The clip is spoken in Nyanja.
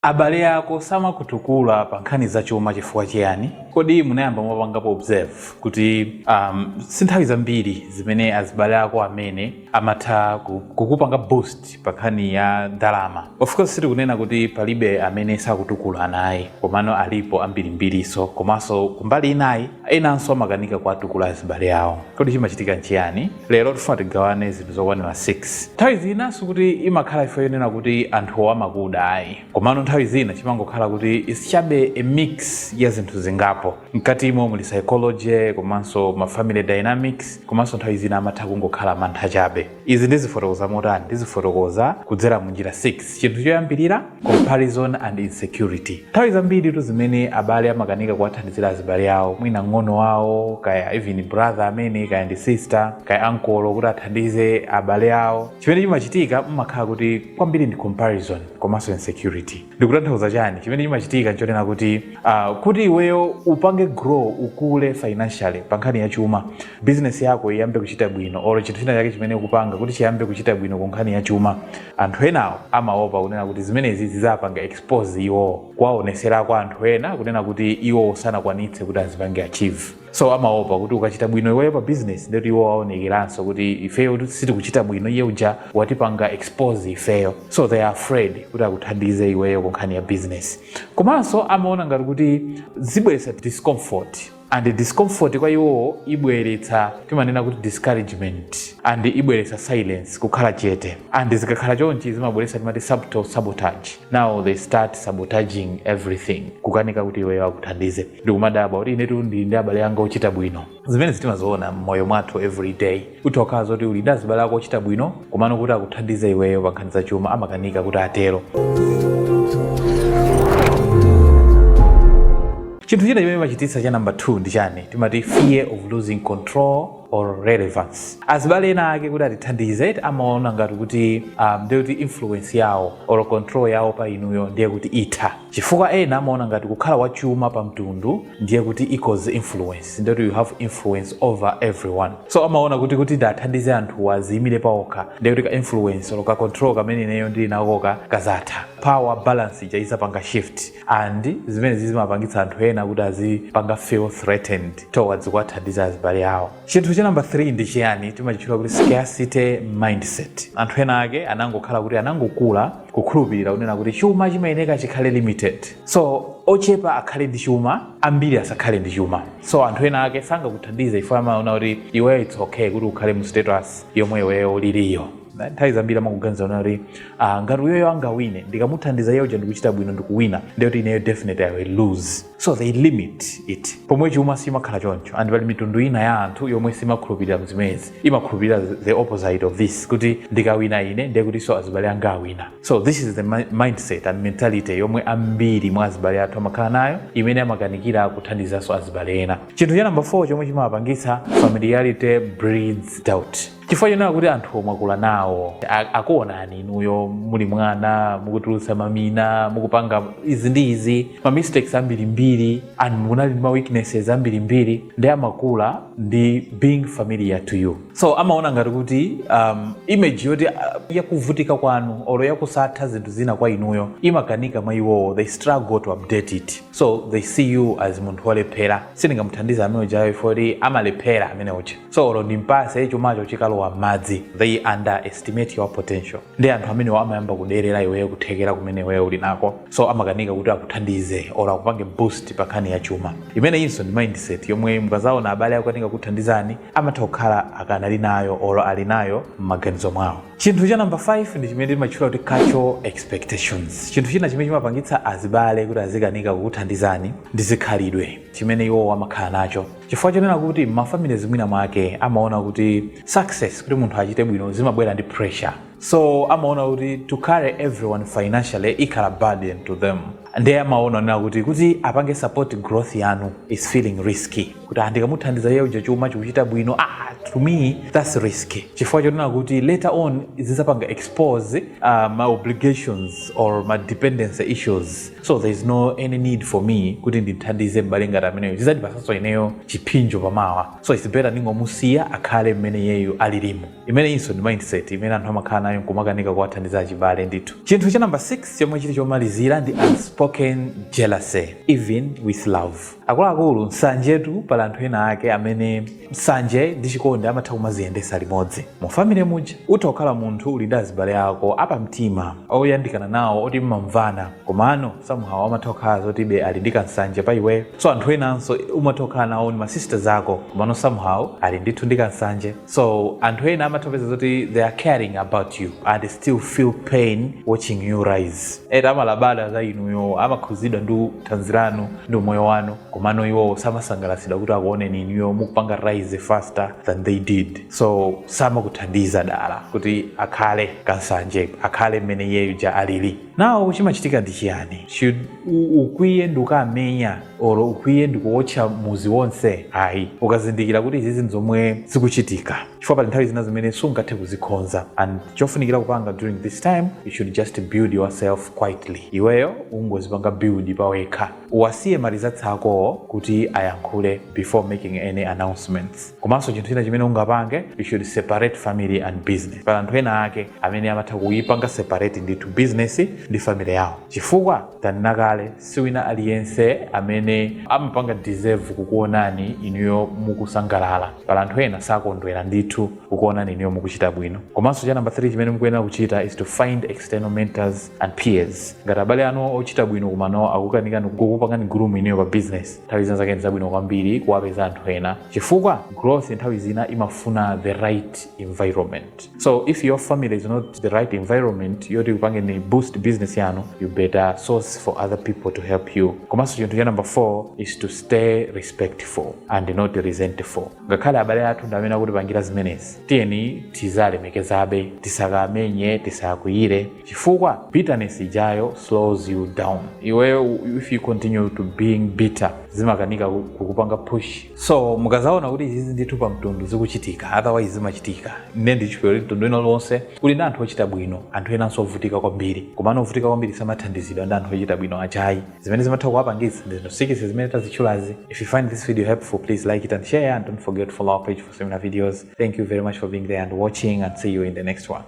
Abale yako Siamakutukula pa nkhani za chuma chifukwa chiyani? Kodi munayamba mwapangapo observe kuti sinthawi zambiri zimene azibale ako amene amatha kukupanga boost pa nkhani ya ndalama. Of course sitikunena kuti palibe amene sakutukula naye, komano alipo ambirimbiriso, komanso kumbali inayi enanso amakanika kwatukula azibale yawo. Kodi chimachitika nchiyani? Lero tifuna tigawane zinthu zokwanira 6. Nthawi zina sikuti imakhala ifo yonena kuti anthu amakuda ayi, komano nthawi zina chimangokhala kuti isichabe a mix ya zinthu zingapo. Mkatimo muli psychology, komanso ma family dynamics, komanso nthawi zina amatha kungokhala mantha chabe. Izi ndizifotokoza motani? Ndizifotokoza kudzera munjira 6. Chinthu choyambirira, comparison and insecurity. Nthawi zambiri tu zimene abale amakanika kuwathandizira azibale yawo, mwina ng'ono wawo, kaya even brother amene, kaya ndi sister, kaya uncle kuti athandize abale yawo. Chimene chimachitika mmakhala kuti kwambiri ndi comparison komanso insecurity. Ndikutanthauza chani? Chimene chimachitika nchonena kuti kuti iweyo upange grow, ukule financially pa nkhani ya chuma, business yako iyambe kuchita bwino, or chinthu china chake chimene ukupanga kuti chiyambe kuchita bwino ku nkhani ya chuma, anthu enawo amaopa kunena kuti zimenezi zizapanga expose iwo kwaonesera kwa anthu ena kunena kuti iwo sanakwanitse kuti azipange achieve. So amaopa kuti ukachita bwino iweyo pa business ndeti iwo waonekeranso kuti ifeyo sitikuchita bwino, iye uja watipanga expose ifeyo. So they are afraid kuti akuthandize iweyo ku nkhani ya business. Komanso amaona ngati kuti zibweretsa discomfort, and discomfort kwa iwo ibweretsa timanena kuti discouragement, and ibweretsa silence, kukhala chete, and zikakhala chonchi zimabweretsa timati subtle sabotage. Now they start sabotaging everything, kukanika kuti iweyo akuthandize. Ndikumadaba kuti inetu ndi abale anga ochita bwino. Zimene timaziona mmoyo mwathu every day, kuti wakaza kuti uli ndi azibale ako ochita bwino, komano kuti akuthandize iweyo pa nkhani za chuma amakanika kuti atero. Chinthu china chimene machititsa cha number 2 ndi chani? Timati fear of losing control or relevance. Azibale ena ake kuti atithandize amaona ngati kuti ndiye kuti influence yawo or control yawo pa inuyo ndiye kuti itha. Chifukwa ena amaona ngati kukhala wachuma pa mtundu ndiye kuti equals influence, ndiye kuti you have influence over everyone. So amaona kuti ndathandize anthu waziyimire paokha ndiye kuti ka influence or ka control kamene ineyo ndili nakoka kazatha. Power balance isapanga shift, and zimene zimapangitsa anthu ena kuti azipanga feel threatened towards kuwathandiza azibale yawo. Chinthu cha number 3 ndi chiyani? Timachitchula kuti scarcity mindset. Anthu ena ake anangokhala kuti anangokula kukhulupirira kunena kuti chuma chimayeneka chikhale limited, so ochepa akhale ndi chuma, ambiri asakhale ndi chuma. So anthu ena ake sangakuthandize ifo amaona kuti iweyo it's okay kuti ukhale mu status yomwe iweyo liliyo. Nthawi zambiri amakuganiza kuti ngati uyoyo angawine ndikamuthandiza iye uja ndikuchita bwino ndikuwina, ndiye kuti ineyo definitely I will lose. So they limit it. Pomwe chuma simakhala choncho, and pali mitundu ina ya anthu yomwe simakhulupirira mzimezi, imakhulupirira the opposite of this, kuti ndikawina ine ndiye kuti so azibale anga awina. So this is the mindset and mentality yomwe ambiri mwa azibale athu amakhala nayo, imene amakanikira kuthandiza so azibale ena. Chinthu cha number 4 chomwe chimapangitsa familiarity breeds doubt. Chifukwa chonena kuti anthu mwakula nawo akuonani inuyo muli mwana, mukutulutsa mamina, mukupanga izi ndi izi, ma mistakes ambirimbiri, and munali ma weaknesses ambirimbiri, ndi amakula ndi being familiar to you. So amaona ngati kuti image yoti yakuvutika kwanu or yakusatha zinthu zina kwa inuyo imakanika mwa iwowo, they struggle to update it. So they see you as munthu walephera, sindingamuthandiza amene ujayo ifoti amalephera amene uja. So olo ndimpase chumacho chikalowa madzi, they underestimate your potential. Ndi anthu amene amayamba kuderera iweyo kuthekera kumene iweyo uli nako, so amakanika kuti akuthandize or akupange boost pa nkhani ya chuma. Imene inso ndi mindset yomwe mukazaona abale akukanika kuthandizani amatha kukhala akanali nayo or ali nayo m'maganizo mwawo. Chinthu cha number 5 ndi chimene timachitchula kuti cultural expectations. Chinthu china chimene chimapangitsa azibale kuti azikanika kukuthandizani ndi zikhalidwe chimene iwo amakhala nacho. Chifukwa chonena kuti mafamilies mwina mwake amaona kuti success, kuti munthu achite bwino, zimabwera ndi pressure. So amaona kuti to carry everyone financially ikhala burden to them. ndiye amaona kuti apange support growth yanu is feeling risky kuti ndikamuthandiza iye uja chuma chikuchita bwino to me that's risky chifukwa chonena kuti later on zizapanga expose my obligations or my dependency issues, so there is no any need for me kuti ndithandize m'bale ngati ameneyo zizandipatsanso ineyo chipinjo pamawa, so it's better ningomusiya akhale mmene yeyo alilimu. Imene inso ndi mindset imene anthu amakhala nayo kumakanika kuwathandiza achibale ndithu. Chinthu cha number 6 chomwe chili chomalizira ndi unspoken jealousy even with love. Akuluakulu nsanjetu pala anthu ena ake amene nsanje ndi chikondi amatha kumaziyendesa limodzi. Mu family muja utokhala munthu uli ndi azibale ako apamtima oyandikana nawo oti mmamvana, komano somehow amatha kukhala zoti be ali ndi kansanje pa iwe, so anthu enanso umatha kukhala nawo ni ma sisters ako komano somehow ali ndithu ndi kansanje, so anthu ena amatha kupeza zoti they are caring about you and still feel pain watching you rise. Era amalabada za inuyo amakhuzidwa ndi thanzi lanu ndi moyo wanu, komano iwo samasangalatsidwa kuti akuone inuyo mukupanga rise faster than they did, so samakuthandiza dala kuti akhale kansanje akhale mmene yeyo ja alili. Nawo chimachitika ndi chiyani? Ukwiye ndikamenya oro ukwiye ndikuotcha muzi wonse ayi ukazindikira kuti izi zomwe zikuchitika chifukwa pali nthawi zina zimene sungathe kuzikhonza, and chofunikira kupanga during this time you should just build yourself quietly. Iweyo ungozipanga build pawekha, uwasiye malizatsi ako kuti ayankhule before making any announcements. Komanso chinthu china chimene ungapange, you should separate family and business. Pala anthu ena ake amene amatha kuyipanga separate ndithu business ndi family yawo, chifukwa tanakale siwina aliyense amene amapanga deserve kukuonani inuyo mukusangalala. Pala anthu ena sakondwera ndithu kukuonani inuyo mukuchita bwino. Komanso cha number 3 chimene mukuyenera kuchita is to find external mentors and peers. Ngati abale anu ochita bwino kumano akukanika kukupangani groom inuyo pa business, nthawi zina zake zabwino kwambiri kuwapeza anthu ena, chifukwa growth nthawi zina imafuna the right environment. So if your family is not the right environment yoti kupange ni boost business yanu, you better source for other people to help you. Komanso chinthu cha number 4 is to stay respectful and not resentful. Ngakhale abale athu ndamene akutipangira zimenezi, tiyeni tizalemekezabe, tisakamenye, tisakwiyire, chifukwa bitterness ijayo slows you down. Iweyo if you continue to being bitter zimakanika kukupanga push. So mukazaona kuti izi ndithu pa mtundu zikuchitika, otherwise zimachitika. Ine ndichipero mtundu ino lonse kuli ndi anthu ochita bwino, anthu enanso ovutika kwambiri, komano ovutika kwambiri samathandizidwa ndi anthu ochita bwino achayi. Zimene zimatha kuwapangitsa ndi zinthu zimene tazichulazi. If you find this video helpful, please like it and share, and don't forget to follow our page for similar videos. Thank you very much for being there and watching, and see you in the next one.